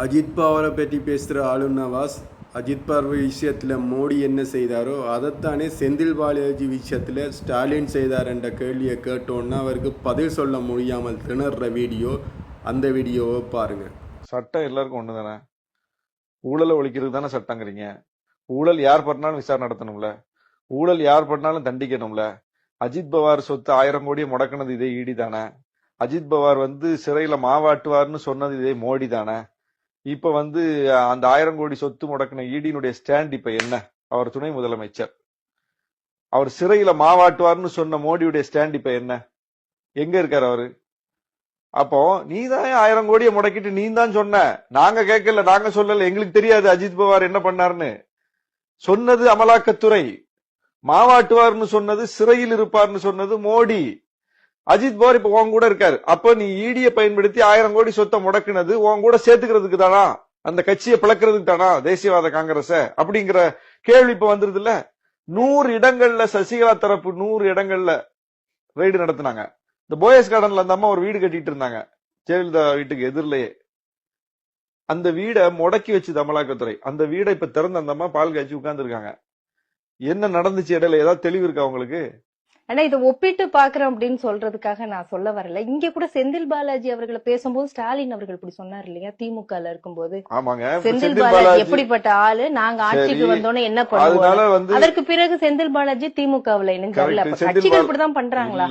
அஜித் பவாரை பற்றி பேசுகிற ஆளும் நவாஸ் அஜித் பவார் விஷயத்தில் மோடி என்ன செய்தாரோ அதைத்தானே செந்தில் பாலாஜி விஷயத்தில் ஸ்டாலின் செய்தார் என்ற கேள்வியை கேட்டோன்னா அவருக்கு பதில் சொல்ல முடியாமல் திணற வீடியோ. அந்த வீடியோவை பாருங்கள். சட்டம் எல்லாருக்கும் ஒன்று தானே. ஊழலை ஒழிக்கிறது தானே சட்டங்கிறீங்க. ஊழல் யார் பண்ணாலும் விசாரணை நடத்தணும்ல. ஊழல் யார் பண்ணாலும் தண்டிக்கணும்ல. அஜித் பவார் சொத்து 1000 கோடியை முடக்கினது இதே ஈடி தானே. அஜித் பவார் சிறையில மாவாட்டுவார்னு சொன்னது இதே மோடி தானே. இப்ப அந்த 1000 கோடி சொத்து முடக்கின ஈடியினுடைய ஸ்டாண்ட் இப்ப என்ன? அவர் துணை முதலமைச்சர். அவர் சிறையில மாவாட்டுவார்னு சொன்ன மோடியுடைய ஸ்டாண்ட் இப்ப என்ன? எங்க இருக்காரு அவரு? அப்போ நீதான் 1000 கோடியை முடக்கிட்டு நீ தான் சொன்ன, நாங்க கேட்கல, நாங்க சொல்லல, எங்களுக்கு தெரியாது அஜித் பவார் என்ன பண்ணாருன்னு. சொன்னது அமலாக்கத்துறை. மாவாட்டுவார்னு சொன்னது, சிறையில் இருப்பார்னு சொன்னது மோடி. அஜித் பவார் இப்ப உன் கூட இருக்காரு. அப்ப நீ ஈடியை பயன்படுத்தி 1000 கோடி சொத்தை முடக்கினது உன் கூட சேர்த்துக்கிறதுக்கு தானா? அந்த கட்சியை பிளக்கிறதுக்கு தானா தேசியவாத காங்கிரஸ? அப்படிங்கிற கேள்வி இப்ப வந்துருது இல்ல. 100 இடங்கள்ல சசிகலா தரப்பு 100 இடங்கள்ல ரெய்டு நடத்தினாங்க. இந்த போயஸ் கார்டன்ல அந்த அம்மா ஒரு வீடு கட்டிட்டு இருந்தாங்க, ஜெயலலிதா வீட்டுக்கு எதிரிலேயே. அந்த வீடை முடக்கி வச்சுது அமலாக்கத்துறை. அந்த வீடை இப்ப திறந்து அந்த அம்மா பால் காய்ச்சி உட்கார்ந்து இருக்காங்க. என்ன நடந்துச்சு இடையில? ஏதாவது தெளிவு இருக்கா உங்களுக்கு? ஆனா இதை ஒப்பிட்டு பாக்குறோம் அப்படின்னு சொல்றதுக்காக நான் சொல்ல வரல. இங்க கூட செந்தில் பாலாஜி அவர்களை பேசும்போது ஸ்டாலின் அவர்கள் இப்படி சொன்னார் இல்லையா, திமுக இருக்கும்போது. ஆமாங்க, செந்தில் பாலாஜி எப்படிப்பட்ட ஆளு, நாங்க ஆட்சிக்கு வந்தோன்னு என்ன பண்ணுவோம். அதற்கு பிறகு செந்தில் பாலாஜி திமுகவுல இணைஞ்சார்ல. அப்ப கட்சிகள் இப்படிதான் பண்றாங்களா?